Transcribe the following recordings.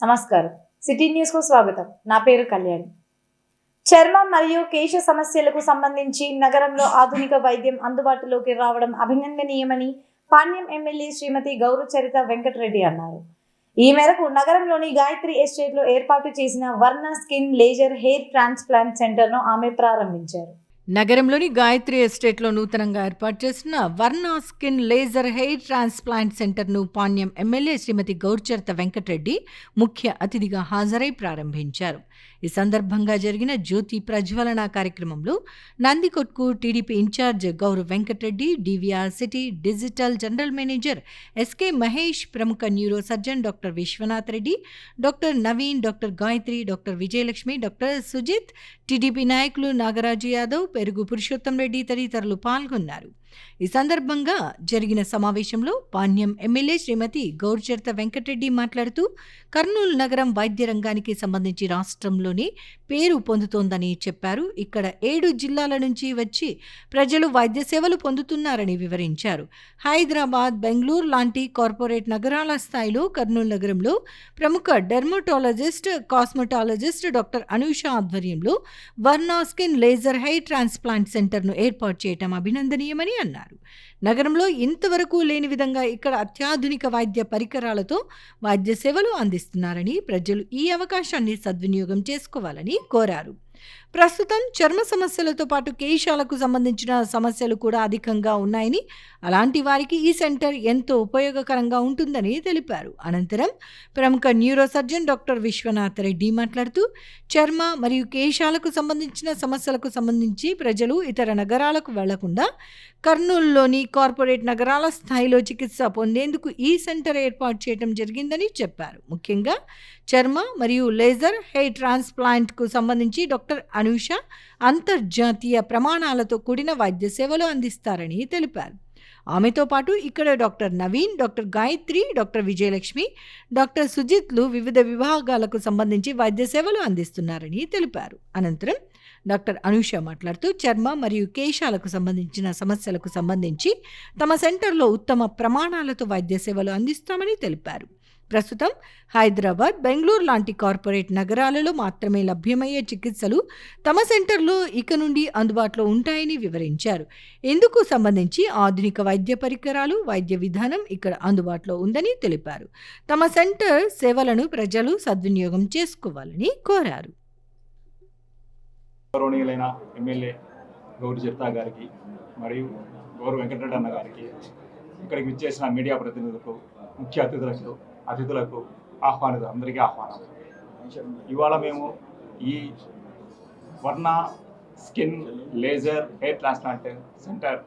నమస్కారం. సిటీ న్యూస్‌కు స్వాగతం. నా పేరు కళ్యాణి. చర్మం మరియు కేశ సమస్యలకు సంబంధించి నగరంలో ఆధునిక వైద్యం అందుబాటులోకి రావడం అభినందనీయమని పాణ్యం ఎమ్మెల్యే శ్రీమతి గౌరచరిత వెంకటరెడ్డి అన్నారు. ఈ మేరకు నగరంలోని గాయత్రి ఎస్టేట్లో ఏర్పాటు చేసిన వర్ణ స్కిన్ లేజర్ హెయిర్ ట్రాన్స్‌ప్లాంట్ సెంటర్‌ను ఆమె ప్రారంభించారు. నగరంలోని గాయత్రి ఎస్టేట్లో నూతనంగా ఏర్పాటు చేసిన వర్ణ స్కిన్ లేజర్ హెయిర్ ట్రాన్స్ప్లాంట్ సెంటర్ను పాణ్యం ఎమ్మెల్యే శ్రీమతి గౌరచరిత వెంకటరెడ్డి ముఖ్య అతిథిగా హాజరై ప్రారంభించారు. ఈ సందర్భంగా జరిగిన జ్యోతి ప్రజ్వలన కార్యక్రమంలో Nandikotkur TDP in-charge Gaurav Venkatareddy, DVR city digital general manager SK Mahesh, ప్రముఖ neuro surgeon doctor Vishwanath Reddy, doctor Naveen, doctor Gayatri, doctor Vijayalakshmi, doctor Sujith, TDP నాయకులు నాగరాజు యాదవ్, పెరుగు పురుషోత్తం రెడ్డి తదితరులు పాల్గొన్నారు. ఈ సందర్భంగా జరిగిన సమావేశంలో పాణ్యం ఎమ్మెల్యే శ్రీమతి గౌరచరిత వెంకటరెడ్డి మాట్లాడుతూ కర్నూలు నగరం వైద్య రంగానికి సంబంధించి రాష్ట్రంలోనే పేరు పొందుతోందని చెప్పారు. ఇక్కడ 7 జిల్లాల నుంచి వచ్చి ప్రజలు వైద్య సేవలు పొందుతున్నారని వివరించారు. హైదరాబాద్, బెంగళూరు లాంటి కార్పొరేట్ నగరాల స్థాయిలో కర్నూలు నగరంలో ప్రముఖ డెర్మటాలజిస్ట్, కాస్మెటాలజిస్ట్ డాక్టర్ అనూష ఆధ్వర్యంలో వర్ణ స్కిన్ లేజర్ హెయిర్ ట్రాన్స్ప్లాంట్ సెంటర్ను ఏర్పాటు చేయడం అభినందనీయమని అన్నారు. నగరంలో ఇంతవరకు లేని విధంగా ఇక్కడ అత్యాధునిక వైద్య పరికరాలతో వైద్య సేవలు అందిస్తున్నారని, ప్రజలు ఈ అవకాశాన్ని సద్వినియోగం చేసుకోవాలని కోరారు. ప్రస్తుతం చర్మ సమస్యలతో పాటు కేశాలకు సంబంధించిన సమస్యలు కూడా అధికంగా ఉన్నాయని, అలాంటి వారికి ఈ సెంటర్ ఎంతో ఉపయోగకరంగా ఉంటుందని తెలిపారు. అనంతరం ప్రముఖ neuro surgeon doctor Vishwanath Reddy మాట్లాడుతూ చర్మ మరియు కేశాలకు సంబంధించిన సమస్యలకు సంబంధించి ప్రజలు ఇతర నగరాలకు వెళ్లకుండా కర్నూలులోని కార్పొరేట్ నగరాల స్థాయిలో చికిత్స పొందేందుకు ఈ సెంటర్ ఏర్పాటు చేయడం జరిగిందని చెప్పారు. ముఖ్యంగా చర్మ మరియు లేజర్ హెయిర్ ట్రాన్స్ప్లాంట్కు సంబంధించి డాక్టర్ అనూష అంతర్జాతీయ ప్రమాణాలతో కూడిన వైద్య సేవలు అందిస్తారని తెలిపారు. ఆమెతో పాటు ఇక్కడ doctor Naveen, doctor Gayatri, doctor Vijayalakshmi, doctor సుజిత్లు వివిధ విభాగాలకు సంబంధించి వైద్య సేవలు అందిస్తున్నారని తెలిపారు. అనంతరం డాక్టర్ అనూష మాట్లాడుతూ చర్మ మరియు కేశాలకు సంబంధించిన సమస్యలకు సంబంధించి తమ సెంటర్లో ఉత్తమ ప్రమాణాలతో వైద్య సేవలు అందిస్తామని తెలిపారు. ప్రస్తుతం హైదరాబాద్, బెంగళూరు లాంటి కార్పొరేట్ నగరాలలో మాత్రమే లభ్యమయ్యే చికిత్సలు తమ సెంటర్లో ఇక నుండి అందుబాటులో ఉంటాయని వివరించారు. ఇందుకు సంబంధించి ఆధునిక వైద్య పరికరాలు, వైద్య విధానం ఇక్కడ అందుబాటులో ఉందని తెలిపారు. తమ సెంటర్ సేవలను ప్రజలు సద్వినియోగం చేసుకోవాలని కోరారు. గౌరవనీయులైన ఎమ్మెల్యే గౌరచరిత గారికి మరియు గౌరవ వెంకటరెడ్డి అన్న గారికి, ఇక్కడికి విచ్చేసిన మీడియా ప్రతినిధులకు, ముఖ్య అతిథులకు అందరికీ ఆహ్వానం. ఇవాళ మేము ఈ వర్ణ skin laser hair transplant centre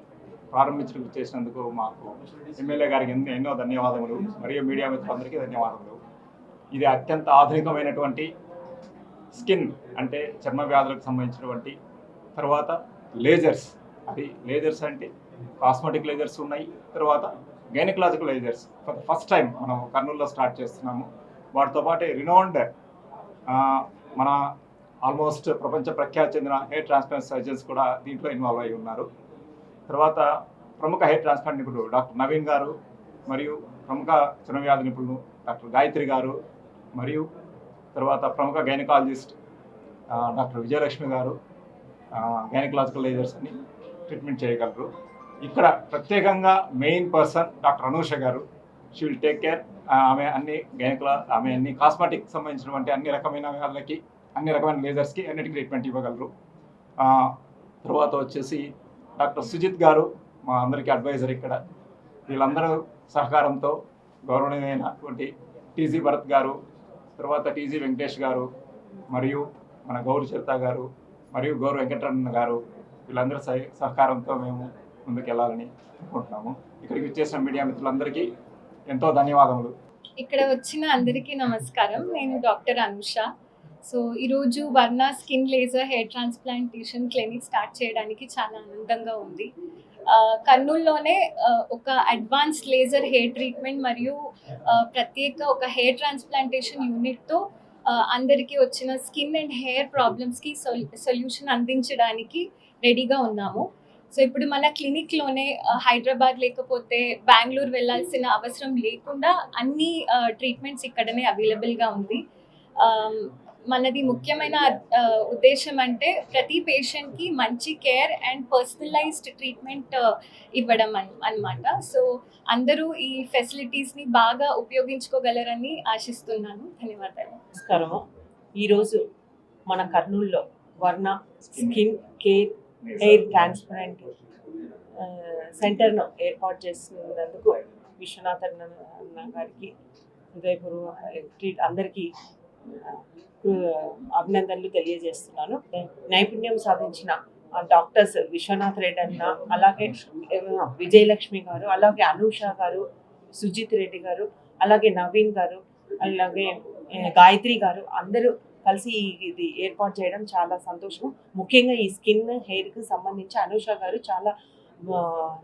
ప్రారంభించడానికి చేసినందుకు మాకు ఎమ్మెల్యే గారికి ఎన్నో ధన్యవాదములు మరియు మీడియా మిత్రులందరికీ ధన్యవాదములు. ఇది అత్యంత ఆధునికమైనటువంటి స్కిన్ అంటే చర్మ వ్యాధులకు సంబంధించినటువంటి, తర్వాత లేజర్స్ అంటే కాస్మెటిక్ లేజర్స్ ఉన్నాయి, తర్వాత gynaecological lasers for the first time మనం కర్నూలులో స్టార్ట్ చేస్తున్నాము. వాటితో పాటు రినౌండ్ మన ఆల్మోస్ట్ ప్రపంచ ప్రఖ్యాతి చెందిన హెయిర్ ట్రాన్స్ప్లాంట్ సర్జన్స్ కూడా దీంట్లో ఇన్వాల్వ్ అయి ఉన్నారు. తర్వాత ప్రముఖ హెయిర్ ట్రాన్స్ప్లాంట్ నిపుణుడు డాక్టర్ నవీన్ గారు, మరియు ప్రముఖ చర్మ వ్యాధి నిపుణులు డాక్టర్ గాయత్రి గారు, మరియు తర్వాత ప్రముఖ గైనకాలజిస్ట్ డాక్టర్ విజయలక్ష్మి గారు గైనకలాజికల్ లేజర్స్ అని ట్రీట్మెంట్ చేయగలరు. ఇక్కడ ప్రత్యేకంగా మెయిన్ పర్సన్ డాక్టర్ అనూష గారు, షీ విల్ టేక్ కేర్. ఆమె అన్ని కాస్మెటిక్ సంబంధించినటువంటి అన్ని రకమైన వ్యాధులకి, అన్ని రకమైన లేజర్స్కి అన్నిటికీ ట్రీట్మెంట్ ఇవ్వగలరు. తర్వాత వచ్చేసి డాక్టర్ సుజిత్ గారు మా అందరికీ అడ్వైజర్. ఇక్కడ వీళ్ళందరూ సహకారంతో గౌరవనీయమైనటువంటి టీజీ భరత్ గారు, తర్వాత టీజీ వెంకటేష్ గారు, మరియు మన గౌరచరిత గారు, మరియు గౌరవ వెంకటరమణ గారు, వీళ్ళందరూ సహకారంతో మేము ముందుకెళ్ళాలని అనుకుంటున్నాము. ఇక్కడికి వచ్చేసిన మీడియా మిత్రులందరికీ ఎంతో ధన్యవాదములు. ఇక్కడ వచ్చిన అందరికీ నమస్కారం. నేను డాక్టర్ అనూష. సో ఈరోజు వర్ణ skin laser hair transplantation clinic start చేయడానికి చాలా ఆనందంగా ఉంది. కర్నూలులోనే ఒక అడ్వాన్స్డ్ లేజర్ హెయిర్ ట్రీట్మెంట్ మరియు ప్రత్యేక ఒక హెయిర్ ట్రాన్స్ప్లాంటేషన్ యూనిట్తో అందరికీ వచ్చిన స్కిన్ అండ్ హెయిర్ ప్రాబ్లమ్స్కి సొల్యూషన్ అందించడానికి రెడీగా ఉన్నాము. సో ఇప్పుడు మన క్లినిక్లోనే హైదరాబాద్ లేకపోతే బెంగళూరు వెళ్ళాల్సిన అవసరం లేకుండా అన్ని ట్రీట్మెంట్స్ ఇక్కడనే అవైలబుల్గా ఉంది. మనది ముఖ్యమైన ఉద్దేశం అంటే ప్రతి పేషెంట్కి మంచి కేర్ అండ్ పర్సనలైజ్డ్ ట్రీట్మెంట్ ఇవ్వడం అన్నమాట. సో అందరూ ఈ ఫెసిలిటీస్ని బాగా ఉపయోగించుకోగలరని ఆశిస్తున్నాను. ధన్యవాదాలు. నమస్కారము. ఈరోజు మన కర్నూలులో వర్ణ స్కిన్ కేర్ హెయిర్ ట్రాన్స్ప్లాంట్ సెంటర్ను ఏర్పాటు చేసినందుకు విశ్వనాథ్ అన్న గారికి హృదయపూర్వక అందరికీ అభినందనలు తెలియజేస్తున్నాను. నైపుణ్యం సాధించిన డాక్టర్స్ విశ్వనాథ్ రెడ్డి అన్న, అలాగే విజయలక్ష్మి గారు, అలాగే అనూష గారు, సుజిత్ రెడ్డి గారు, అలాగే నవీన్ గారు, అలాగే గాయత్రి గారు అందరూ కలిసి ఇది ఏర్పాటు చేయడం చాలా సంతోషం. ముఖ్యంగా ఈ స్కిన్ హెయిర్కి సంబంధించి అనూష గారు చాలా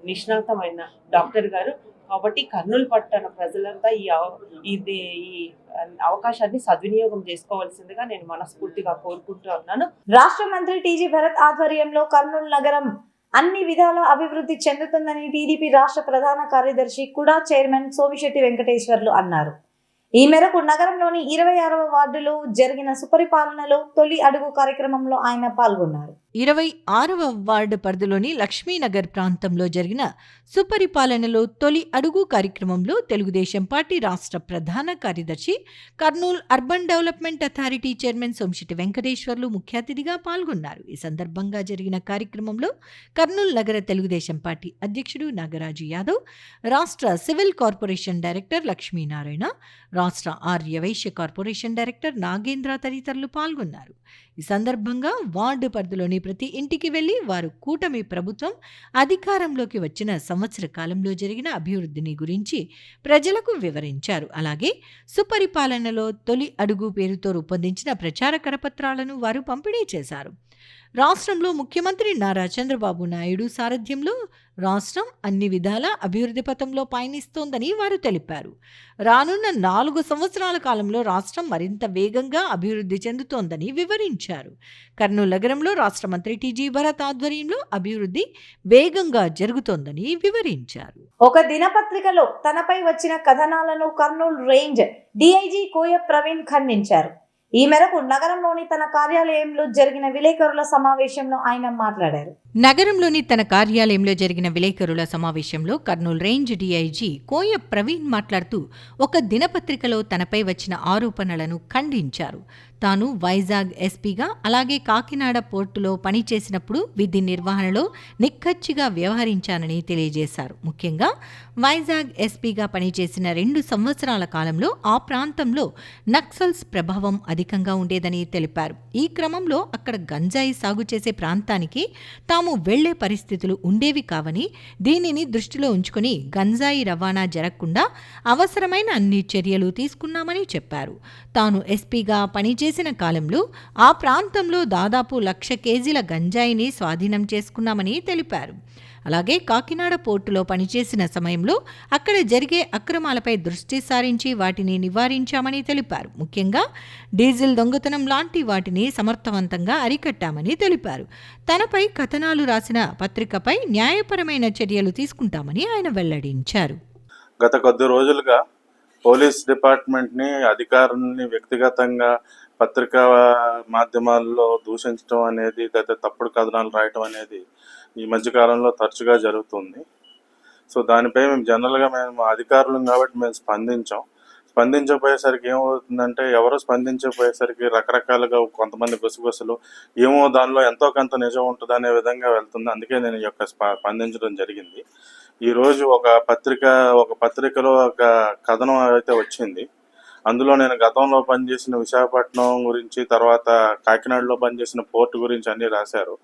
నిష్ణాతమైన డాక్టర్ గారు. కాబట్టి కర్నూలు పట్టణ ప్రజలంతా ఈ అవకాశాన్ని సద్వినియోగం చేసుకోవాల్సిందిగా నేను మనస్ఫూర్తిగా కోరుకుంటూ ఉన్నాను. రాష్ట్ర మంత్రి టీజీ భరత్ ఆధ్వర్యంలో కర్నూలు నగరం అన్ని విధాల అభివృద్ధి చెందుతుందని టీడీపీ రాష్ట్ర ప్రధాన కార్యదర్శి కుడా చైర్మన్ సోమిశెట్టి వెంకటేశ్వర్లు అన్నారు. ఈ మేరకు నగరంలోని 26వ వార్డులో జరిగిన సుపరిపాలనలో తొలి అడుగు కార్యక్రమంలో ఆయన పాల్గొన్నారు. 26వ వార్డు పరిధిలోని లక్ష్మీనగర్ ప్రాంతంలో జరిగిన సుపరిపాలనలో తొలి అడుగు కార్యక్రమంలో తెలుగుదేశం పార్టీ రాష్ట్ర ప్రధాన కార్యదర్శి Kurnool urban development authority chairman Somisetti Venkateswarlu ముఖ్య అతిథిగా పాల్గొన్నారు. ఈ సందర్భంగా జరిగిన కార్యక్రమంలో కర్నూలు నగర తెలుగుదేశం పార్టీ అధ్యక్షుడు నాగరాజు యాదవ్, రాష్ట్ర సివిల్ కార్పొరేషన్ డైరెక్టర్ లక్ష్మీనారాయణ, రాష్ట్ర ఆర్య వైశ్య కార్పొరేషన్ డైరెక్టర్ నాగేంద్ర తదితరులు పాల్గొన్నారు. ఈ సందర్భంగా వార్డు పరిధిలోని ప్రతి ఇంటికి వెళ్లి వారు కూటమి ప్రభుత్వం అధికారంలోకి వచ్చిన సంవత్సర కాలంలో జరిగిన అభివృద్ధిని గురించి ప్రజలకు వివరించారు. అలాగే సుపరిపాలనలో తొలి అడుగు పేరుతో రూపొందించిన ప్రచార కరపత్రాలను వారు పంపిణీ చేశారు. రాష్ట్రంలో ముఖ్యమంత్రి నారా చంద్రబాబు నాయుడు సారథ్యంలో రాష్ట్రం అన్ని విధాల అభివృద్ధి పథంలో పయనిస్తోందని వారు తెలిపారు. రానున్న 4 సంవత్సరాల కాలంలో రాష్ట్రం మరింత వేగంగా అభివృద్ధి చెందుతోందని వివరించారు. కర్నూలు నగరంలో రాష్ట్ర మంత్రి టీజీ భరత్ ఆధ్వర్యంలో అభివృద్ధి వేగంగా జరుగుతోందని వివరించారు. ఒక దినపత్రికలో తనపై వచ్చిన కథనాలను కర్నూలు రేంజ్ డీఐజీ కోయ ప్రవీణ్ ఖండించారు. ఈ మేరకు నగరంలోని తన కార్యాలయంలో జరిగిన విలేకరుల సమావేశంలో ఆయన మాట్లాడారు. నగరంలోని తన కార్యాలయంలో జరిగిన విలేకరుల సమావేశంలో కర్నూలు రేంజ్ డీఐజీ కోయ ప్రవీణ్ మాట్లాడుతూ ఒక దినపత్రికలో తనపై వచ్చిన ఆరోపణలను ఖండించారు. తాను వైజాగ్ ఎస్పీగా అలాగే కాకినాడ పోర్టులో పనిచేసినప్పుడు విధి నిర్వహణలో నిక్కచ్చిగా వ్యవహరించానని తెలియజేశారు. ముఖ్యంగా వైజాగ్ ఎస్పీగా పనిచేసిన 2 సంవత్సరాల కాలంలో ఆ ప్రాంతంలో నక్సల్స్ ప్రభావం అధికంగా ఉండేదని తెలిపారు. ఈ క్రమంలో అక్కడ గంజాయి సాగు చేసే ప్రాంతానికి తాము వెళ్లే పరిస్థితులు ఉండేవి కావని, దీనిని దృష్టిలో ఉంచుకుని గంజాయి రవాణా జరగకుండా అవసరమైన అన్ని చర్యలు తీసుకున్నామని చెప్పారు. తాను ఎస్పీగా పనిచేసిన కాలంలో ఆ ప్రాంతంలో దాదాపు 1,00,000 కేజీల గంజాయిని స్వాధీనం చేసుకున్నామని తెలిపారు. అలాగే కాకినాడ పోర్టులో పనిచేసిన సమయంలో అక్కడ జరిగే అక్రమాలపై దృష్టి సారించి వాటిని నివారించామని తెలిపారు. ముఖ్యంగా డీజిల్ దొంగతనం లాంటి వాటిని సమర్థవంతంగా అరికట్టామని తెలిపారు. తనపై కథనాలు రాసిన పత్రికపై న్యాయపరమైన చర్యలు తీసుకుంటామని ఆయన వెల్లడించారు. గత కొద్ది రోజులుగా పోలీస్ డిపార్ట్మెంట్ని, అధికారుల్ని వ్యక్తిగతంగా పత్రికా మాధ్యమాల్లో దూషించడం అనేది, తప్పుడు కథనాలు రాయటం అనేది ఈ మధ్యకాలంలో తరచుగా జరుగుతుంది. సో దానిపై మేము అధికారులం కాబట్టి మేము స్పందించకపోయేసరికి ఏమవుతుందంటే, ఎవరు స్పందించకపోయేసరికి రకరకాలుగా కొంతమంది గుసగుసలు ఏమో దానిలో ఎంతో కొంత నిజం ఉంటుంది అనే విధంగా వెళ్తుంది. అందుకే నేను ఈ యొక్క స్పందించడం జరిగింది. ఈరోజు ఒక పత్రికలో ఒక కథనం అయితే వచ్చింది. అందులో నేను గతంలో పనిచేసిన విశాఖపట్నం గురించి, తర్వాత కాకినాడలో పనిచేసిన పోర్టు గురించి అన్నీ రాశారు.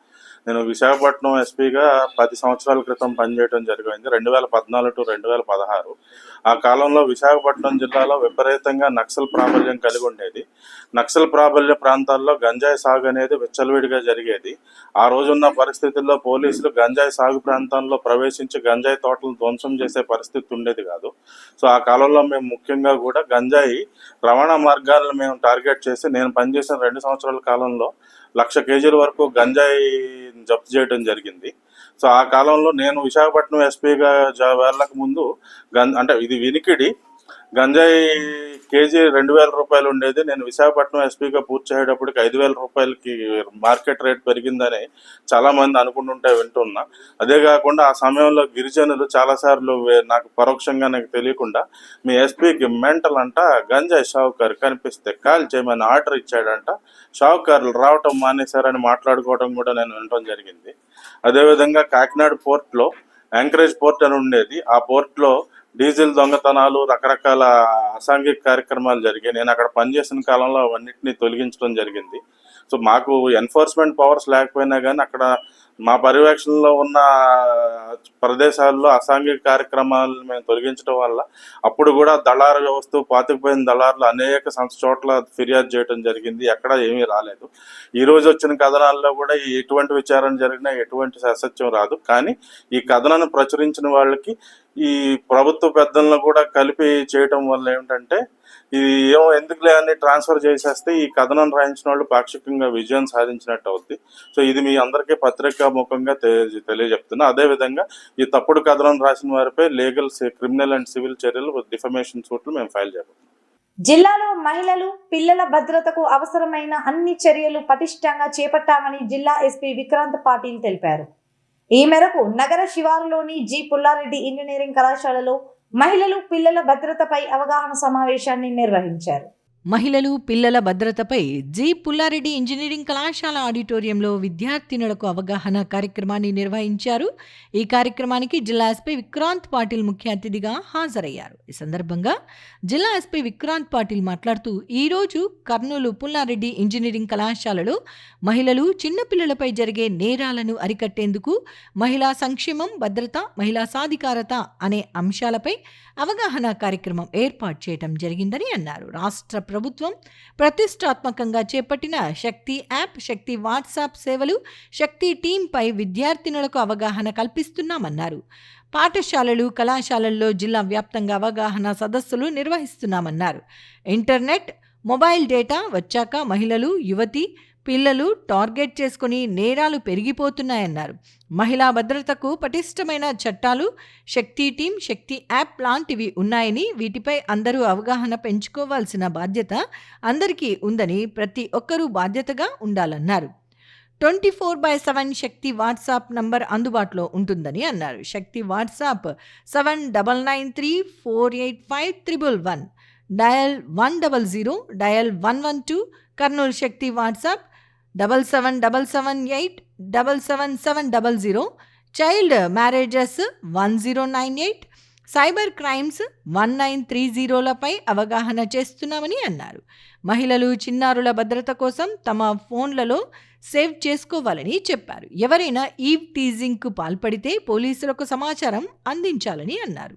నేను విశాఖపట్నం ఎస్పీగా 10 సంవత్సరాల క్రితం పనిచేయడం జరిగింది, 2014 to 2016. ఆ కాలంలో విశాఖపట్నం జిల్లాలో విపరీతంగా నక్సల్ ప్రాబల్యం కలిగి ఉండేది. నక్సల్ ప్రాబల్య ప్రాంతాల్లో గంజాయి సాగు అనేది విచ్చలవిడిగా జరిగేది. ఆ రోజున్న పరిస్థితుల్లో పోలీసులు గంజాయి సాగు ప్రాంతాల్లో ప్రవేశించి గంజాయి తోటలను ధ్వంసం చేసే పరిస్థితి ఉండేది కాదు. సో ఆ కాలంలో మేము ముఖ్యంగా కూడా గంజాయి రవాణా మార్గాలను మేము టార్గెట్ చేసి, నేను పనిచేసిన 2 సంవత్సరాల కాలంలో 1,00,000 కేజీల వరకు గంజాయి జప్తు చేయడం జరిగింది. సో ఆ కాలంలో నేను విశాఖపట్నం ఎస్పీగా వెళ్ళక ముందు అంటే ఇది వినికిడి, గంజాయి కేజీ 2,000 రూపాయలు ఉండేది. నేను విశాఖపట్నం ఎస్పీగా పూర్తి చేసేటప్పటికి 5,000 రూపాయలకి మార్కెట్ రేట్ పెరిగిందని చాలామంది అనుకుంటుంటే వింటున్నా. అదే కాకుండా ఆ సమయంలో గిరిజనులు చాలాసార్లు నాకు పరోక్షంగా నాకు తెలియకుండా మీ ఎస్పీకి మెంటల్ అంట, గంజాయి షావుకారు కనిపిస్తే కాల్ చేయమని ఆర్డర్ ఇచ్చాడంట, షావుకారులు రావటం మానేశారని మాట్లాడుకోవడం కూడా నేను వినటం జరిగింది. అదేవిధంగా కాకినాడ పోర్ట్లో యాంకరేజ్ పోర్ట్ అని ఉండేది. ఆ పోర్ట్లో డీజిల్ దొంగతనాలు, రకరకాల అసాంఘిక కార్యక్రమాలు జరిగాయి. నేను అక్కడ పనిచేసిన కాలంలో అవన్నిటిని తొలగించడం జరిగింది. సో మాకు ఎన్ఫోర్స్మెంట్ పవర్స్ లేకపోయినా కానీ అక్కడ మా పర్యవేక్షణలో ఉన్న ప్రదేశాల్లో అసాంఘిక కార్యక్రమాలు మేము తొలగించడం వల్ల అప్పుడు కూడా దళారు వ్యవస్థ, పాతుకుపోయిన దళారులు అనేక చోట్ల ఫిర్యాదు చేయడం జరిగింది. ఎక్కడ ఏమీ రాలేదు. ఈ రోజు వచ్చిన కథనాల్లో కూడా ఎటువంటి విచారణ జరిగినా ఎటువంటి అసత్యం రాదు. కానీ ఈ కథనాన్ని ప్రచురించిన వాళ్ళకి ఈ ప్రభుత్వ పెద్దలను కూడా కలిపి చేయటం వల్ల ఏమిటంటే ఇది ఎందుకులే అని ట్రాన్స్ఫర్ చేసేస్తే ఈ కథనం రాయించిన వాళ్ళు పాక్షికంగా విజయం సాధించినట్టు అవుద్ది. సో ఇది మీ అందరికీ పత్రికా ముఖంగా తెలియజెప్తున్నా. అదేవిధంగా ఈ తప్పుడు కథనం రాసిన వారిపై లీగల్, క్రిమినల్ అండ్ సివిల్ చర్యలు, డిఫమేషన్ సూట్లు మేము ఫైల్ చేస్తాం. జిల్లాలో మహిళలు, పిల్లల భద్రతకు అవసరమైన అన్ని చర్యలు పటిష్టంగా చేపట్టామని జిల్లా ఎస్పీ విక్రాంత్ పాటిల్ తెలిపారు. ఈ మేరకు నగర శివారులోని జి పుల్లారెడ్డి ఇంజనీరింగ్ కళాశాలలో మహిళలు, పిల్లల భద్రతపై అవగాహన సమావేశాన్ని నిర్వహించారు. మహిళలు, పిల్లల భద్రతపై జి పుల్లారెడ్డి ఇంజనీరింగ్ కళాశాల ఆడిటోరియంలో విద్యార్థినులకు అవగాహన కార్యక్రమాన్ని నిర్వహించారు. ఈ కార్యక్రమానికి జిల్లా ఎస్పీ విక్రాంత్ పాటిల్ ముఖ్య అతిథిగా హాజరయ్యారు. ఈ సందర్భంగా జిల్లా ఎస్పీ విక్రాంత్ పాటిల్ మాట్లాడుతూ, ఈరోజు కర్నూలు పుల్లారెడ్డి ఇంజనీరింగ్ కళాశాలలో మహిళలు, చిన్నపిల్లలపై జరిగే నేరాలను అరికట్టేందుకు మహిళా సంక్షేమం, భద్రత, మహిళా సాధికారత అనే అంశాలపై అవగాహన కార్యక్రమం ఏర్పాటు చేయడం జరిగిందని అన్నారు. రాష్ట్ర ప్రభుత్వం ప్రతిష్టాత్మకంగా చేపట్టిన శక్తి యాప్, శక్తి వాట్సాప్ సేవలు, శక్తి టీంపై విద్యార్థినులకు అవగాహన కల్పిస్తున్నామన్నారు. పాఠశాలలు, కళాశాలల్లో జిల్లా వ్యాప్తంగా అవగాహన సదస్సులు నిర్వహిస్తున్నామన్నారు. ఇంటర్నెట్, మొబైల్ డేటా వచ్చాక మహిళలు, యువతి, పిల్లలు టార్గెట్ చేసుకుని నేరాలు పెరిగిపోతున్నాయన్నారు. మహిళా భద్రతకు పటిష్టమైన చట్టాలు, శక్తి టీం, శక్తి యాప్ లాంటివి ఉన్నాయని, వీటిపై అందరూ అవగాహన పెంచుకోవాల్సిన బాధ్యత అందరికీ ఉందని, ప్రతి ఒక్కరూ బాధ్యతగా ఉండాలన్నారు. 24/7 శక్తి వాట్సాప్ నంబర్ అందుబాటులో ఉంటుందని అన్నారు. Shakti WhatsApp 7993485111, dial 100, dial 112. Kurnool Shakti WhatsApp 7777877700, చైల్డ్ మ్యారేజెస్ 1098, సైబర్ క్రైమ్స్ 1930లపై అవగాహన చేస్తున్నామని అన్నారు. మహిళలు, చిన్నారుల భద్రత కోసం తమ ఫోన్లలో సేవ్ చేసుకోవాలని చెప్పారు. ఎవరైనా ఈవ్ టీజింగ్కు పాల్పడితే పోలీసులకు సమాచారం అందించాలని అన్నారు.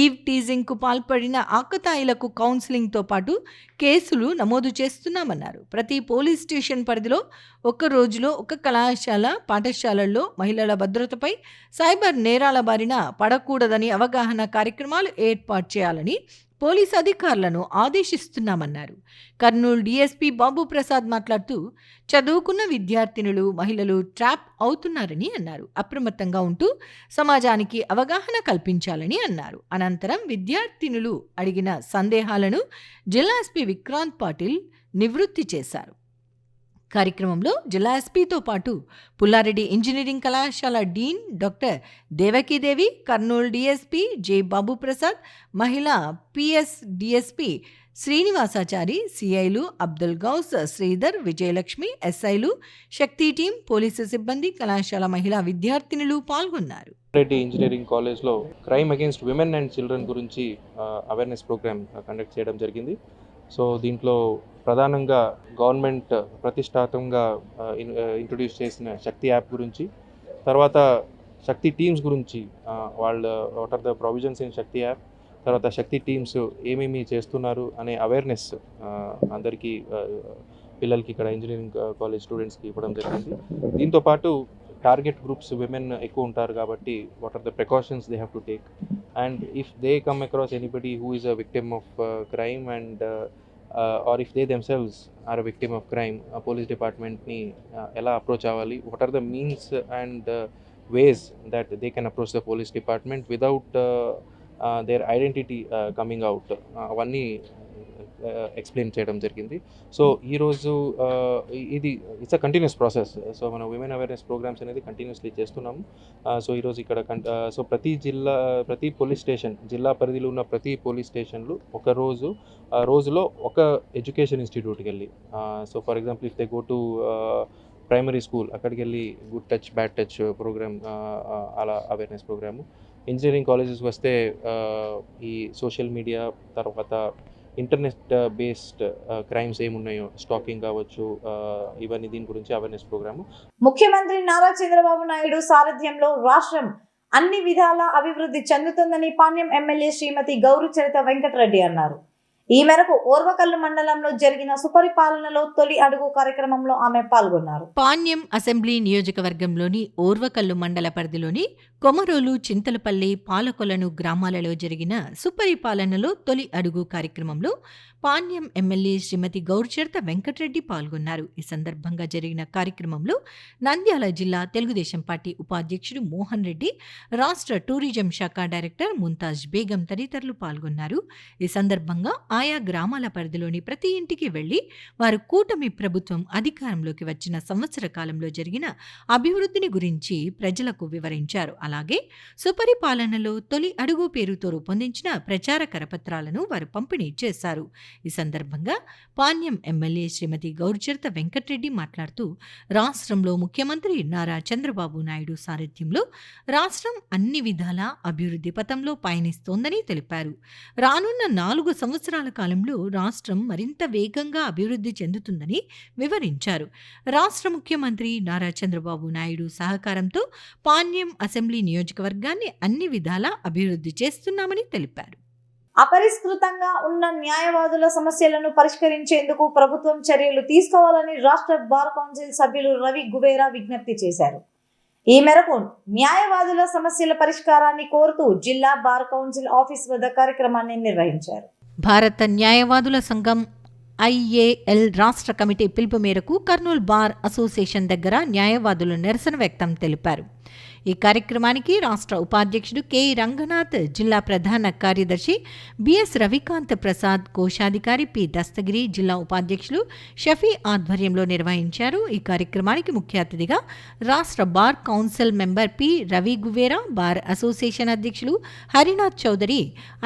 ఈవ్ టీజింగ్కు పాల్పడిన ఆకతాయిలకు కౌన్సిలింగ్తో పాటు కేసులు నమోదు చేస్తున్నామన్నారు. ప్రతి పోలీస్ స్టేషన్ పరిధిలో ఒక రోజులో ఒక కళాశాల, పాఠశాలల్లో మహిళల భద్రతపై సైబర్ నేరాల బారిన పడకూడదని అవగాహన కార్యక్రమాలు ఏర్పాటు చేయాలని పోలీసు అధికారులను ఆదేశిస్తున్నామన్నారు. కర్నూలు డీఎస్పీ బాబు ప్రసాద్ మాట్లాడుతూ, చదువుకున్న విద్యార్థినులు, మహిళలు ట్రాప్ అవుతున్నారని అన్నారు. అప్రమత్తంగా ఉంటూ సమాజానికి అవగాహన కల్పించాలని అన్నారు. అనంతరం విద్యార్థినులు అడిగిన సందేహాలను జిల్లా ఎస్పీ విక్రాంత్ పాటిల్ నివృత్తి చేశారు. కార్యక్రమంలో జిల్లా ఎస్పీతో పాటు పుల్లారెడ్డి ఇంజనీరింగ్ కళాశాల dean doctor Devakidevi, Kurnool DSP J Babu Prasad, మహిళా పిఎస్ డిఎస్పీ శ్రీనివాసాచారి, సిఐలు అబ్దుల్ గౌస్, శ్రీధర్, విజయలక్ష్మి, ఎస్ఐలు, శక్తి టీం, పోలీసు సిబ్బంది, కళాశాల మహిళా విద్యార్థినులు పాల్గొన్నారు. రెడ్డి ఇంజనీరింగ్ కాలేజ్లో crime against women and children గురించి అవేర్నెస్ ప్రోగ్రామ్ కండక్ట్ చేయడం జరిగింది. సో దీంట్లో ప్రధానంగా గవర్నమెంట్ ప్రతిష్టాత్మకంగా ఇంట్రొడ్యూస్ చేసిన శక్తి యాప్ గురించి, తర్వాత శక్తి టీమ్స్ గురించి, వాళ్ళు what are the provisions in Shakti app, తర్వాత శక్తి టీమ్స్ ఏమేమి చేస్తున్నారు అనే అవేర్నెస్ అందరికీ, పిల్లలకి ఇక్కడ ఇంజనీరింగ్ కాలేజ్ స్టూడెంట్స్కి ఇవ్వడం జరిగింది. దీంతోపాటు టార్గెట్ గ్రూప్స్ విమెన్ ఎక్కువ ఉంటారు కాబట్టి what are the precautions they have to take, and if they come across anybody who is a victim of crime and or if they themselves are a victim of crime, police డిపార్ట్మెంట్ని ఎలా approach అవ్వాలి, what are the means and ways that they can approach the police department without their identity coming out. అవన్నీ explain చేయడం జరిగింది. So ఈరోజు ఇది it's a continuous process. So మనం women awareness programmes అనేది కంటిన్యూస్లీ చేస్తున్నాము. సో ఈరోజు ఇక్కడ సో ప్రతి పోలీస్ స్టేషన్, జిల్లా పరిధిలో ఉన్న ప్రతి పోలీస్ స్టేషన్లు రోజులో ఒక ఎడ్యుకేషన్ ఇన్స్టిట్యూట్కి వెళ్ళి, so for example if they go to primary school, అక్కడికి వెళ్ళి good touch bad touch program, అలా అవేర్నెస్ ప్రోగ్రాము. ఇంజనీరింగ్ కాలేజెస్ వస్తే ఈ సోషల్ మీడియా, తర్వాత ఇంటర్నెట్ బేస్డ్ క్రైమ్స్ ఏమున్నాయో, స్టాకింగ్ కావచ్చు, ఇవన్నీ దీని గురించి అవేర్నెస్ ప్రోగ్రాము. ముఖ్యమంత్రి నారా చంద్రబాబు నాయుడు సారథ్యంలో రాష్ట్రం అన్ని విధాల అభివృద్ధి చెందుతుందని పాణ్యం ఎమ్మెల్యే శ్రీమతి గౌరుచరిత వెంకటరెడ్డి అన్నారు. ఈ మేరకు ఓర్వకల్లు మండలంలో జరిగిన సుపరిపాలనలో తొలి అడుగు కార్యక్రమంలో ఆమె పాల్గొన్నారు. పాణ్యం అసెంబ్లీ నియోజకవర్గంలోని ఓర్వకల్లు మండల పరిధిలోని కొమరోలు, చింతలపల్లి, పాలకొలను గ్రామాలలో జరిగిన సుపరిపాలనలో తొలి అడుగు కార్యక్రమంలో పాణ్యం ఎమ్మెల్యే శ్రీమతి గౌరుచరిత వెంకటరెడ్డి పాల్గొన్నారు. ఈ సందర్భంగా జరిగిన కార్యక్రమంలో నంద్యాల జిల్లా తెలుగుదేశం పార్టీ ఉపాధ్యక్షుడు మోహన్ రెడ్డి, రాష్ట్ర టూరిజం శాఖ డైరెక్టర్ ముంతాజ్ బేగం తదితరులు పాల్గొన్నారు. ఈ సందర్భంగా ఆయా గ్రామాల పరిధిలోని ప్రతి ఇంటికి వెళ్లి వారు కూటమి ప్రభుత్వం అధికారంలోకి వచ్చిన సంవత్సర కాలంలో జరిగిన అభివృద్ధిని గురించి ప్రజలకు వివరించారు. అలాగే సుపరిపాలనలో తొలి అడుగు పేరుతో రూపొందించిన ప్రచార కరపత్రాలను వారు పంపిణీ చేశారు. ఈ సందర్భంగా పాణ్యం ఎమ్మెల్యే శ్రీమతి గౌరుచరిత వెంకటరెడ్డి మాట్లాడుతూ, రాష్ట్రంలో ముఖ్యమంత్రి నారా చంద్రబాబు నాయుడు సారథ్యంలో రాష్ట్రం అన్ని విధాలా అభివృద్ధి పథంలో పయనిస్తోందని తెలిపారు. రానున్న 4 సంవత్సరాల కాలంలో రాష్ట్రం మరింత వేగంగా అభివృద్ధి చెందుతుందని వివరించారు. రాష్ట్ర ముఖ్యమంత్రి నారా చంద్రబాబు నాయుడు సహకారంతో పాణ్యం అసెంబ్లీ నియోజకవర్గాన్ని అన్ని విధాలా అభివృద్ధి చేస్తున్నామని తెలిపారు. అపరిష్కృతంగా ఉన్న న్యాయవాదుల సమస్యలను పరిష్కరించేందుకు ప్రభుత్వం చర్యలు తీసుకోవాలని రాష్ట్ర బార్ కౌన్సిల్ సభ్యులు రవి గువేరా విజ్ఞప్తి చేశారు. ఈ మేరకు న్యాయవాదుల సమస్యల పరిష్కారాన్ని కోరుతూ జిల్లా బార్ కౌన్సిల్ ఆఫీస్ వద్ద కార్యక్రమాన్ని నిర్వహించారు. భారత న్యాయవాదుల సంఘం IAL రాష్ట్ర కమిటీ పిలుపు మేరకు కర్నూలు బార్ అసోసియేషన్ దగ్గర న్యాయవాదులు నిరసన వ్యక్తం తెలిపారు. ఈ కార్యక్రమానికి రాష్ట్ర ఉపాధ్యక్షుడు కె రంగనాథ్, జిల్లా ప్రధాన కార్యదర్శి బిఎస్ రవికాంత్ ప్రసాద్, కోశాధికారి పి దస్తగిరి, జిల్లా ఉపాధ్యక్షులు షఫీ ఆధ్వర్యంలో నిర్వహించారు. ఈ కార్యక్రమానికి ముఖ్య అతిథిగా రాష్ట్ర bar council member P Ravi Guevara, bar association అధ్యక్షులు హరినాథ్ చౌదరి,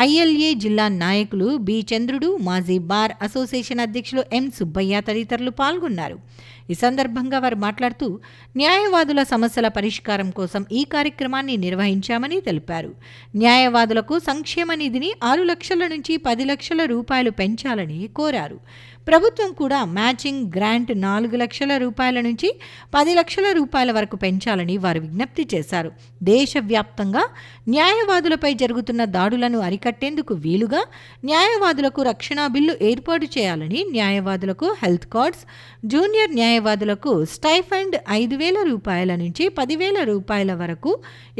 ILA జిల్లా నాయకులు బి చంద్రుడు, మాజీ బార్ అసోసియేషన్ అధ్యక్షులు ఎం సుబ్బయ్య తదితరులు పాల్గొన్నారు. ఈ సందర్భంగా వారు మాట్లాడుతూ, న్యాయవాదుల సమస్యల పరిష్కారం కోసం ఈ కార్యక్రమాన్ని నిర్వహించామని తెలిపారు. న్యాయవాదులకు సంక్షేమ నిధిని 6 లక్షల నుంచి 10 లక్షల రూపాయలు పెంచాలని కోరారు. ప్రభుత్వం కూడా మ్యాచింగ్ గ్రాంట్ 4 లక్షల రూపాయల నుంచి 10 లక్షల రూపాయల వరకు పెంచాలని వారు విజ్ఞప్తి చేశారు. దేశవ్యాప్తంగా న్యాయవాదులపై జరుగుతున్న దాడులను అరికట్టేందుకు వీలుగా న్యాయవాదులకు రక్షణ బిల్లు ఏర్పాటు చేయాలని, న్యాయవాదులకు హెల్త్ కార్డ్స్, జూనియర్ న్యాయవాదులకు స్టైఫండ్ 5,000 రూపాయల నుంచి 10,000 రూపాయల వరకు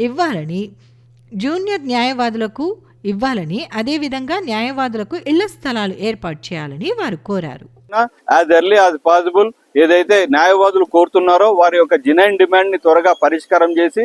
ఇవ్వాలని, జూనియర్ న్యాయవాదులకు ఇవ్వాలని, అదేవిధంగా న్యాయవాదులకు ఇళ్ల స్థలాలు ఏర్పాటు చేయాలని వారు కోరారు. యాజ్ ఎర్లీ యాజ్ పాసిబుల్ ఏదైతే న్యాయవాదులు కోరుతున్నారో వారి యొక్క జెన్యూన్ డిమాండ్ ని త్వరగా పరిష్కారం చేసి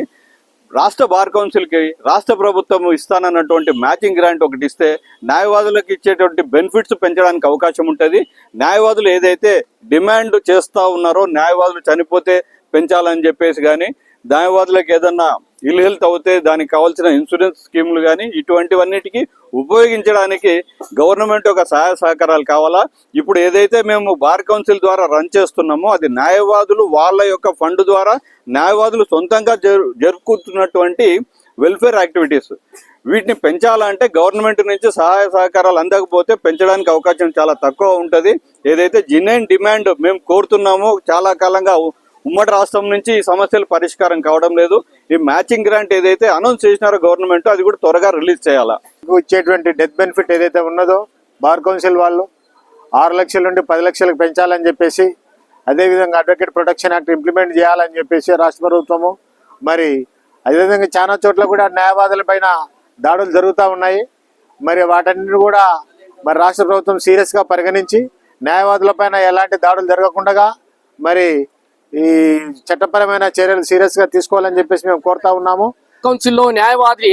రాష్ట్ర బార్ కౌన్సిల్ కి రాష్ట్ర ప్రభుత్వం ఇస్తానన్నటువంటి మ్యాచింగ్ గ్రాంట్ ఒకటి ఇస్తే న్యాయవాదులకు ఇచ్చేటువంటి బెనిఫిట్స్ పెంచడానికి అవకాశం ఉంటుంది. న్యాయవాదులు ఏదైతే డిమాండ్ చేస్తూ ఉన్నారో న్యాయవాదులు చనిపోతే పెంచాలని చెప్పేసి కానీ, న్యాయవాదులకు ఏదన్నా ఇల్ హెల్త్ అవుతే దానికి కావాల్సిన ఇన్సూరెన్స్ స్కీములు కానీ ఇటువంటివన్నిటికీ ఉపయోగించడానికి గవర్నమెంట్ ఒక సహాయ సహకారాలు కావాలా. ఇప్పుడు ఏదైతే మేము బార్ కౌన్సిల్ ద్వారా రన్ చేస్తున్నామో అది న్యాయవాదులు వాళ్ళ యొక్క ఫండ్ ద్వారా న్యాయవాదులు సొంతంగా జరుపుకుంటున్నటువంటి వెల్ఫేర్ యాక్టివిటీస్, వీటిని పెంచాలంటే గవర్నమెంట్ నుంచి సహాయ సహకారాలు అందకపోతే పెంచడానికి అవకాశం చాలా తక్కువ ఉంటుంది. ఏదైతే జెన్యూన్ డిమాండ్ మేము కోరుతున్నామో చాలా కాలంగా ఉమ్మడి రాష్ట్రం నుంచి ఈ సమస్యలు పరిష్కారం కావడం లేదు. ఈ మ్యాచింగ్ గ్రాంట్ ఏదైతే అనౌన్స్ చేసినారో గవర్నమెంట్ అది కూడా త్వరగా రిలీజ్ చేయాలా. ఇచ్చేటువంటి డెత్ బెనిఫిట్ ఏదైతే ఉన్నదో బార్ కౌన్సిల్ వాళ్ళు 6 లక్షల నుండి 10 లక్షలకు పెంచాలని చెప్పేసి, అదేవిధంగా అడ్వకేట్ ప్రొటెక్షన్ యాక్ట్ ఇంప్లిమెంట్ చేయాలని చెప్పేసి రాష్ట్ర ప్రభుత్వము, మరి అదేవిధంగా చాలా చోట్ల కూడా న్యాయవాదుల పైన దాడులు జరుగుతూ ఉన్నాయి. మరి వాటన్నిటిని కూడా మరి రాష్ట్ర ప్రభుత్వం సీరియస్గా పరిగణించి న్యాయవాదుల పైన ఎలాంటి దాడులు జరగకుండా మరి ఈ చట్టపరమైన చర్యలు సీరియస్గా తీసుకోవాలని చెప్పేసి మేము కోరుతా ఉన్నాము. కౌన్సిల్లో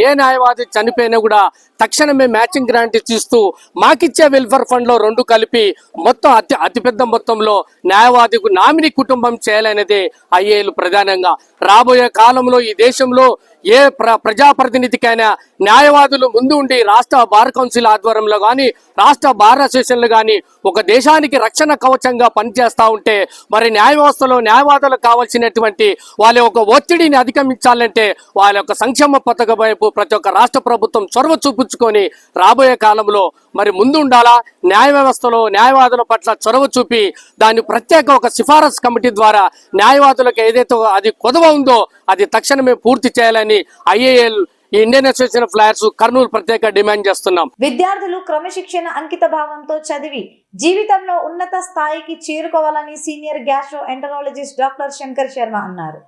ఏ న్యాయవాది చనిపోయినా కూడా తక్షణమే మ్యాచింగ్ గ్రాంట్ ఇస్తూ మాకిచ్చే వెల్ఫేర్ ఫండ్ లో 2 కలిపి మొత్తం అతిపెద్ద మొత్తంలో న్యాయవాదికు నామినీ కుటుంబం చేయాలనేదే ఐఏలు ప్రధానంగా. రాబోయే కాలంలో ఈ దేశంలో ఏ ప్రజాప్రతినిధికైనా న్యాయవాదులు ముందు ఉండి రాష్ట్ర బార్ కౌన్సిల్ ఆధ్వర్యంలో కానీ రాష్ట్ర బార్ అసోసియేషన్లు కానీ ఒక దేశానికి రక్షణ కవచంగా పనిచేస్తూ ఉంటే మరి న్యాయ వ్యవస్థలో న్యాయవాదులకు కావాల్సినటువంటి వాళ్ళ యొక్క ఒత్తిడిని అధిగమించాలంటే వాళ్ళ యొక్క సంక్షేమ పథకం వైపు ప్రతి ఒక్క రాష్ట్ర ప్రభుత్వం చొరవ చూపించుకొని రాబోయే కాలంలో మరి ముందు ఉండాలా. న్యాయ వ్యవస్థలో న్యాయవాదుల పట్ల చొరవ చూపి దాన్ని ప్రత్యేక ఒక సిఫారసు కమిటీ ద్వారా న్యాయవాదులకు ఏదైతే అది కొదవ ఉందో అది తక్షణమే పూర్తి చేయాలని IAL Indian association of lawyers Kurnool ప్రత్యేక డిమాండ్ చేస్తున్నాం. విద్యార్థులు క్రమశిక్షణ అంకిత భావంతో చదివి జీవితంలో ఉన్నత స్థాయికి చేరుకోవాలని senior gastro enterologist doctor Shankar Sharma అన్నారు.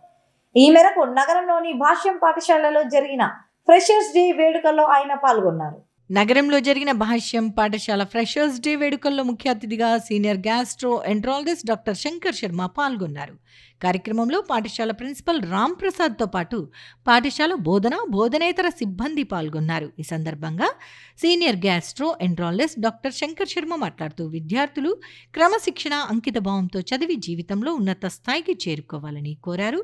ఈ మేరకు నగరంలోని భాష్యం పాఠశాలలో జరిగిన ఫ్రెషర్స్ డే వేడుకల్లో ఆయన పాల్గొన్నారు. నగరంలో జరిగిన భాష్యం పాఠశాల ఫ్రెషర్స్ డే వేడుకల్లో ముఖ్య అతిథిగా senior gastroenterologist doctor Shankar Sharma పాల్గొన్నారు. కార్యక్రమంలో పాఠశాల ప్రిన్సిపల్ రామ్ ప్రసాద్తో పాటు పాఠశాల బోధనేతర సిబ్బంది పాల్గొన్నారు. ఈ సందర్భంగా senior gastroenterologist doctor Shankar Sharma మాట్లాడుతూ విద్యార్థులు క్రమశిక్షణ అంకిత భావంతో చదివి జీవితంలో ఉన్నత స్థాయికి చేరుకోవాలని కోరారు.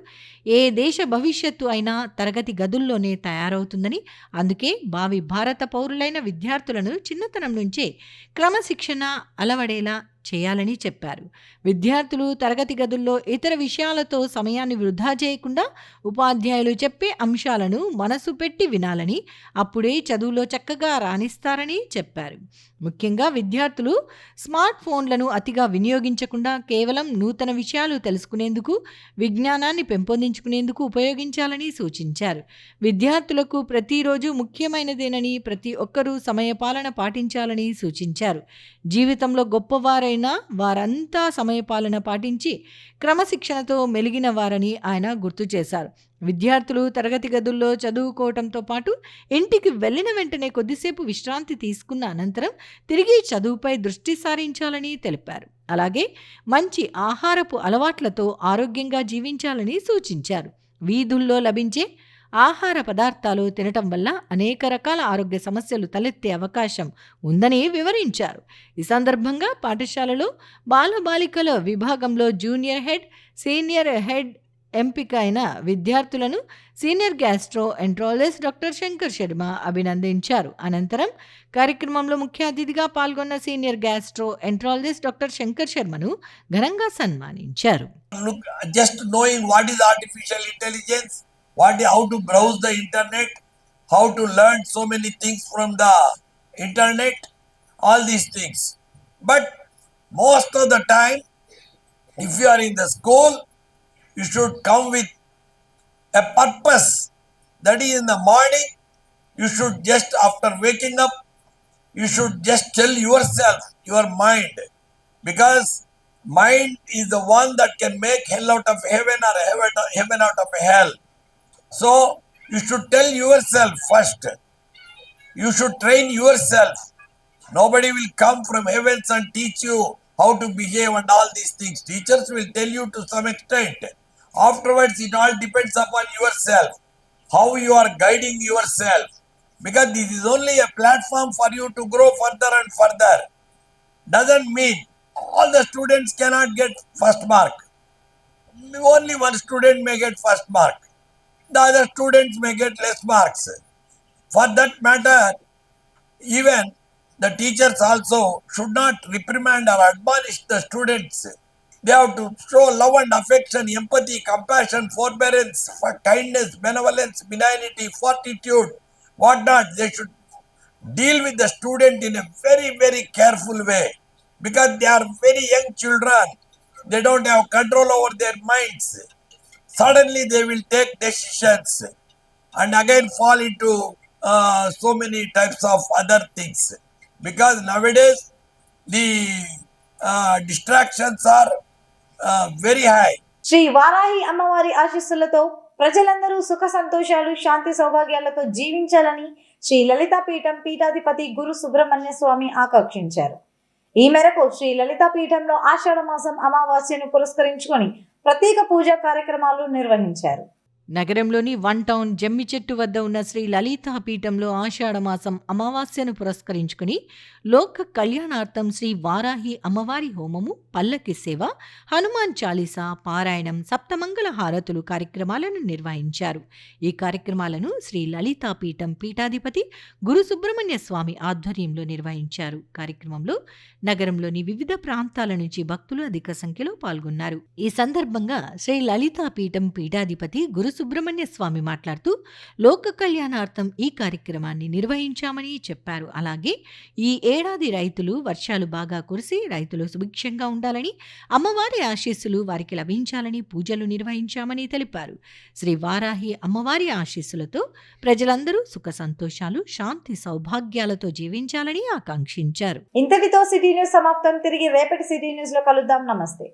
ఏ దేశ భవిష్యత్తు అయినా తరగతి గదుల్లోనే తయారవుతుందని, అందుకే భావి భారత పౌరులైన విద్యార్థులను చిన్నతనం నుంచే క్రమశిక్షణ అలవడేలా చేయాలని చెప్పారు. విద్యార్థులు తరగతి గదుల్లో ఇతర విషయాలతో సమయాన్ని వృధా చేయకుండా ఉపాధ్యాయులు చెప్పే అంశాలను మనసు పెట్టి వినాలని, అప్పుడే చదువులో చక్కగా రాణిస్తారని చెప్పారు. ముఖ్యంగా విద్యార్థులు స్మార్ట్ ఫోన్లను అతిగా వినియోగించకుండా కేవలం నూతన విషయాలు తెలుసుకునేందుకు, విజ్ఞానాన్ని పెంపొందించుకునేందుకు ఉపయోగించాలని సూచించారు. విద్యార్థులకు ప్రతిరోజు ముఖ్యమైనదేనని, ప్రతి ఒక్కరూ సమయపాలన పాటించాలని సూచించారు. జీవితంలో గొప్పవారైన వారంతా సమయపాలన పాటించి క్రమశిక్షణతో మెలిగిన వారని ఆయన గుర్తు చేశారు. విద్యార్థులు తరగతి గదుల్లో చదువుకోవడంతో పాటు ఇంటికి వెళ్ళిన వెంటనే కొద్దిసేపు విశ్రాంతి తీసుకున్న అనంతరం తిరిగి చదువుపై దృష్టి సారించాలని తెలిపారు. అలాగే మంచి ఆహారపు అలవాట్లతో ఆరోగ్యంగా జీవించాలని సూచించారు. వీధుల్లో లభించే ఆహార పదార్థాలు తినటం వల్ల అనేక రకాల ఆరోగ్య సమస్యలు తలెత్తే అవకాశం ఉందని వివరించారు. ఈ సందర్భంగా పాఠశాలలో బాలబాలికల విభాగంలో జూనియర్ హెడ్, సీనియర్ హెడ్ ఎంపిక అయిన విద్యార్థులను senior gastroenterologist doctor Shankar Sharma అభినందించారు. అనంతరం కార్యక్రమంలో ముఖ్య అతిథిగా పాల్గొన్న senior gastroenterologist doctor Shankar శర్మను ఘనంగా సన్మానించారు. Just knowing what is artificial intelligence, how to browse the internet, how to learn so many things from the internet, all these things. But most of the time, if you are in the school, you should come with a purpose. That is, in the morning, you should just, after waking up, you should just tell yourself, your mind, because mind is the one that can make hell out of heaven or heaven out of hell. So you should tell yourself first. You should train yourself. Nobody will come from heavens and teach you how to behave and all these things. Teachers will tell you to some extent. Afterwards, it all depends upon yourself, how you are guiding yourself. Because this is only a platform for you to grow further and further. Doesn't mean all the students cannot get first mark. Only one student may get first mark. The other students may get less marks. For that matter, even the teachers also should not reprimand or admonish the students. They have to show love and affection, empathy, compassion, forbearance, kindness, benevolence, benignity, fortitude, whatnot. They should deal with the student in a very, very careful way, because they are very young children. They don't have control over their minds. Suddenly they will take decisions and again fall into so many types of other things, because nowadays the distractions are very high. Shri Varahi అమ్మవారి ఆశీస్సులతో ప్రజలందరూ సుఖ సంతోషాలు, శాంతి సౌభాగ్యాలతో జీవించాలని శ్రీ లలితా పీఠం పీఠాధిపతి గురు సుబ్రహ్మణ్య స్వామి ఆకాంక్షించారు. ఈ మేరకు శ్రీ లలితా పీఠంలో ఆషాఢ మాసం అమావాస్యను పురస్కరించుకొని ప్రత్యేక పూజా కార్యక్రమాలు నిర్వహించారు. నగరంలోని వన్ టౌన్ జమ్మి చెట్టు వద్ద ఉన్న శ్రీ లలితా పీఠంలో ఆషాఢమాసం అమావాస్యను పురస్కరించుకుని లోక కళ్యాణార్థం శ్రీ వారాహి అమ్మవారి హోమము, పల్లకి సేవ, హనుమాన్ చాలీసా పారాయణం, సప్తమంగళ హారతులు కార్యక్రమాలను నిర్వహించారు. ఈ కార్యక్రమాలను శ్రీ లలితా పీఠం పీఠాధిపతి గురు సుబ్రహ్మణ్య స్వామి ఆధ్వర్యంలో నిర్వహించారు. కార్యక్రమంలో నగరంలోని వివిధ ప్రాంతాల నుంచి భక్తులు అధిక సంఖ్యలో పాల్గొన్నారు. ఈ సందర్భంగా శ్రీ లలితా పీఠం పీఠాధిపతి గురు సుబ్రహ్మణ్య స్వామి మాట్లాడుతూ లోక కళ్యాణార్థం ఈ కార్యక్రమాన్ని నిర్వహించామని చెప్పారు. అలాగే ఈ ఏడాది రైతులు వర్షాలు బాగా కురిసి రైతులు సుభిక్షంగా ఉండాలని, అమ్మవారి ఆశీస్సులు వారికి లభించాలని పూజలు నిర్వహించామని తెలిపారు. శ్రీ వారాహి అమ్మవారి ఆశీస్సులతో ప్రజలందరూ సుఖ సంతోషాలు, శాంతి సౌభాగ్యాలతో జీవించాలని ఆకాంక్షించారు. ఇంతటితో సిటీ న్యూస్ సమాప్తం. తిరిగి రేపటి సిటీ న్యూస్ లో కలుద్దాం. నమస్తే.